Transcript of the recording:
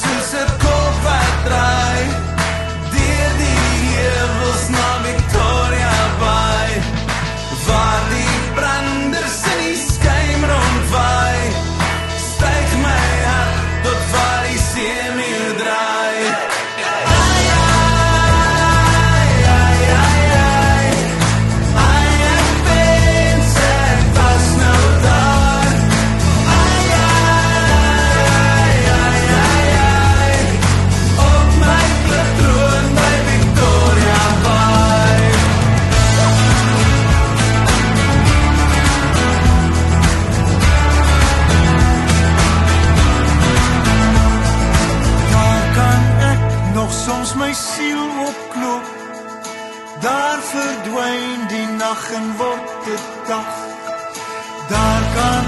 soos 'n kop wat draai deur die heuwels na Victoria Bay, waar die branders in die skuim rondwaai, styg my hart tot waar die seemeer draai. Ai, ai, ai, ai, ai, ai, ek wens ek was nou daar. Ai, ai, ai, ai, ai, op my patroon by Victoria Bay. Daar kan ek nog soms my siel opklop, daar verdwyn die nag en word dit dag. Daar kan